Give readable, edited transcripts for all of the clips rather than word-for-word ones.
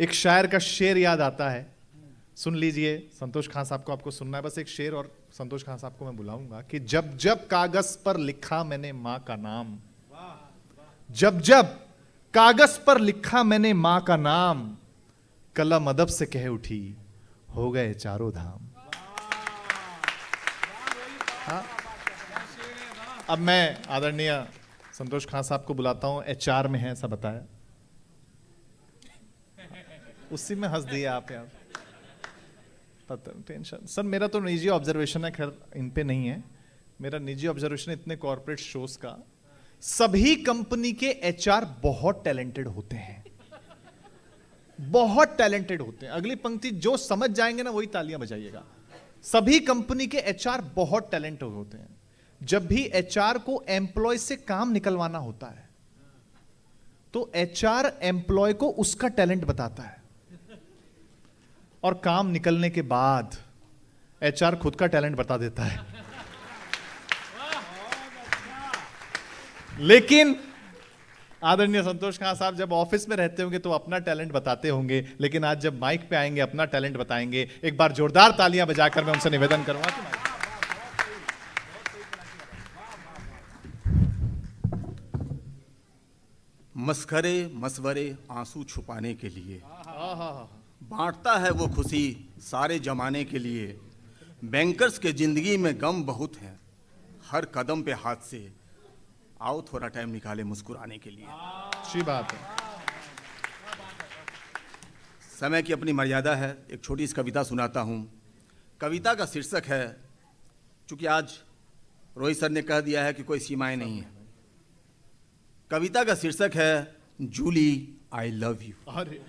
एक शायर का शेर याद आता है, सुन लीजिए। संतोष खान साहब को आपको सुनना है, बस एक शेर, और संतोष खान साहब को मैं बुलाऊंगा कि जब जब कागज पर लिखा मैंने मां का नाम, जब जब कागज पर लिखा मैंने मां का नाम, कलम अदब से कह उठी हो गए चारों धाम। हाँ? अब मैं आदरणीय संतोष खान साहब को बुलाता हूं। एचआर में है ऐसा बताया, उसी में हंस दिया आप यार, पता टेंशन। सर मेरा तो निजी ऑब्जर्वेशन है, खैर इन पे नहीं है, मेरा निजी ऑब्जर्वेशन इतने कॉर्पोरेट शोज का, सभी कंपनी के एचआर बहुत टैलेंटेड होते हैं, बहुत टैलेंटेड होते हैं। अगली पंक्ति जो समझ जाएंगे ना वही तालियां बजाइएगा। सभी कंपनी के एचआर बहुत टैलेंटेड होते हैं। जब भी एचआर को एम्प्लॉय से काम निकलवाना होता है तो एचआर एम्प्लॉय को उसका टैलेंट बताता है, और काम निकलने के बाद एचआर खुद का टैलेंट बता देता है। लेकिन आदरणीय संतोष खान साहब जब ऑफिस में रहते होंगे तो अपना टैलेंट बताते होंगे, लेकिन आज जब माइक पे आएंगे अपना टैलेंट बताएंगे। एक बार जोरदार तालियां बजाकर मैं उनसे निवेदन करूंगा कि मस्खरे मसवरे आंसू छुपाने के लिए बांटता है वो खुशी सारे जमाने के लिए। बैंकर्स के जिंदगी में गम बहुत है, हर कदम पे हाथ से आओ थोड़ा टाइम निकाले मुस्कुराने के लिए। अच्छी बात है। समय की अपनी मर्यादा है, एक छोटी सी कविता सुनाता हूँ। कविता का शीर्षक है, चूंकि आज रोहित सर ने कह दिया है कि कोई सीमाएं नहीं है, कविता का शीर्षक है जूली आई लव यू। अरे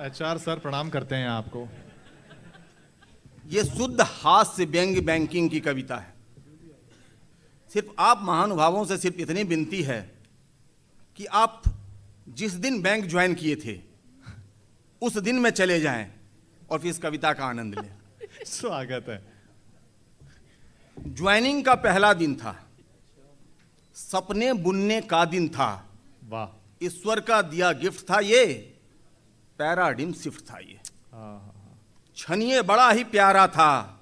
एचआर सर प्रणाम करते हैं आपको। ये शुद्ध हास्य व्यंग्य बैंकिंग की कविता है। सिर्फ आप महानुभावों से सिर्फ इतनी विनती है कि आप जिस दिन बैंक ज्वाइन किए थे उस दिन में चले जाएं और फिर इस कविता का आनंद लें। स्वागत है। ज्वाइनिंग का पहला दिन था, सपने बुनने का दिन था, वाह, ईश्वर का दिया गिफ्ट था ये, पैराडिम शिफ्ट था ये। छनिए बड़ा ही प्यारा था,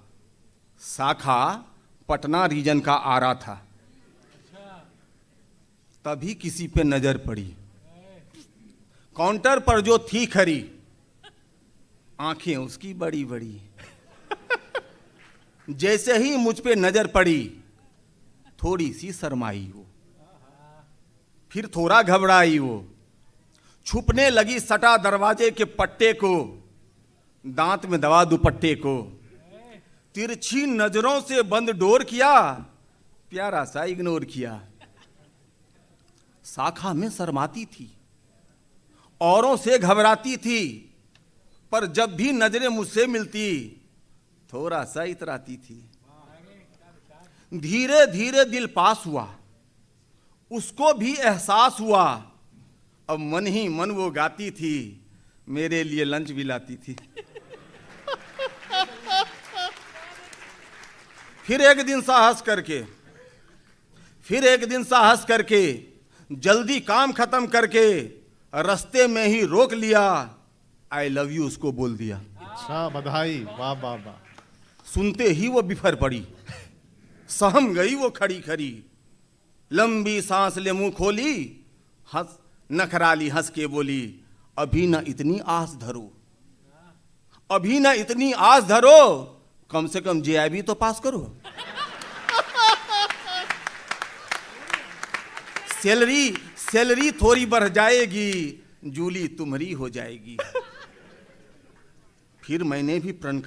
शाखा पटना रीजन का आ रहा था। तभी किसी पे नजर पड़ी, काउंटर पर जो थी खरी, आंखें उसकी बड़ी बड़ी। जैसे ही मुझ पे नजर पड़ी थोड़ी सी शर्माई वो, फिर थोड़ा घबराई वो, छुपने लगी सटा दरवाजे के पट्टे को, दांत में दबा दुपट्टे को, तिरछी नजरों से बंद डोर किया, प्यारा सा इग्नोर किया। शाखा में शर्माती थी, औरों से घबराती थी, पर जब भी नजरें मुझसे मिलती थोड़ा सा इतराती थी। धीरे धीरे दिल पास हुआ, उसको भी एहसास हुआ, अब मन ही मन वो गाती थी, मेरे लिए लंच भी लाती थी। फिर एक दिन साहस करके जल्दी काम खत्म करके रास्ते में ही रोक लिया, आई लव यू उसको बोल दिया। अच्छा, बधाई, वाह वाह वाह। सुनते ही वो बिफर पड़ी, सहम गई वो खड़ी खड़ी, लंबी सांस ले मुंह खोली, हंस नखराली हंस के बोली, अभी ना इतनी आस धरो, अभी ना इतनी आस धरो, कम से कम जेआईबी तो पास करो। सैलरी थोड़ी बढ़ जाएगी, जूली तुम्हारी हो जाएगी। फिर मैंने भी प्रण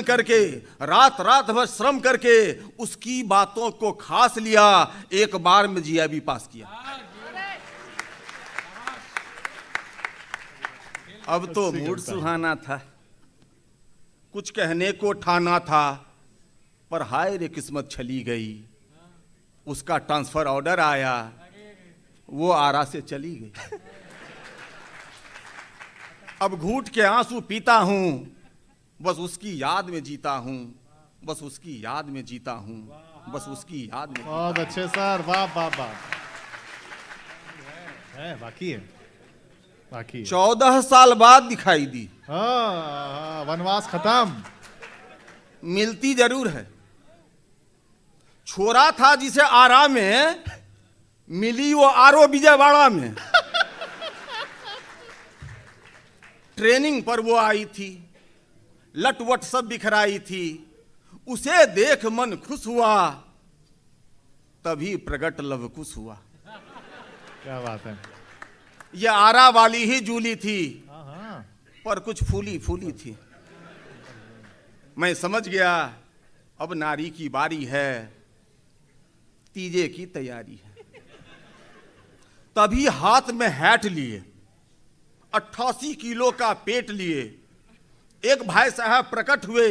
करके रात भर श्रम करके उसकी बातों को खास लिया, एक बार में जीआईबी पास किया। अब तो मूड सुहाना था, कुछ कहने को ठाना था, पर हाय रे किस्मत चली गई, उसका ट्रांसफर ऑर्डर आया, वो आरा से चली गई। अब घूट के आंसू पीता हूं, बस उसकी याद में जीता हूं, बस उसकी याद में जीता हूं, बस उसकी याद में। बहुत अच्छे सर, वाह वाह वाह। है, बाकी है, बाकी है। 14 साल बाद दिखाई दी। हाँ, वनवास खत्म। मिलती जरूर है। छोरा था जिसे आरा में मिली, वो आरो विजयवाड़ा में। ट्रेनिंग पर वो आई थी, लटवट सब बिखराई थी, उसे देख मन खुश हुआ, तभी प्रगट लव कुश हुआ। क्या बात है। ये आरा वाली ही जूली थी, हाँ, पर कुछ फूली फूली थी। मैं समझ गया अब नारी की बारी है, तीजे की तैयारी है। तभी हाथ में हैट लिए, 88 किलो का पेट लिए, एक भाई साहब प्रकट हुए,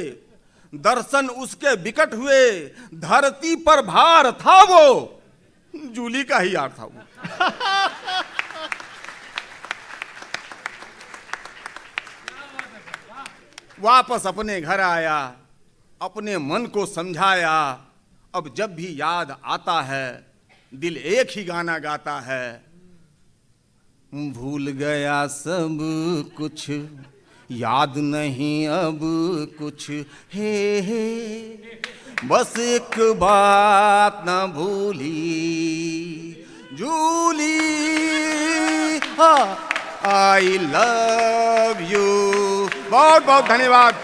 दर्शन उसके विकट हुए। धरती पर भार था वो, जूली का ही यार था वो। वापस अपने घर आया, अपने मन को समझाया। अब जब भी याद आता है, दिल एक ही गाना गाता है, भूल गया सब कुछ, याद नहीं अब कुछ, हे बस एक बात न भूली जूली, आई लव यू। बहुत बहुत धन्यवाद।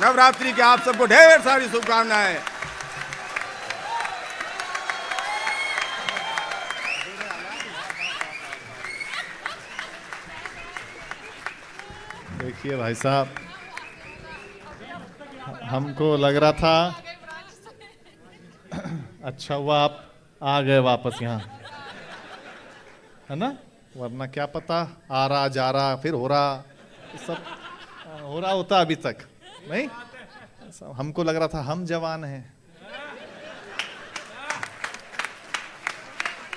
नवरात्रि के आप सबको ढेर सारी शुभकामनाएं। देखिए भाई साहब, हमको लग रहा था अच्छा हुआ आप आ गए वापस यहाँ, है ना, वरना क्या पता आ रहा जा रहा फिर हो रहा, सब हो रहा होता अभी तक नहीं। हमको लग रहा था हम जवान हैं,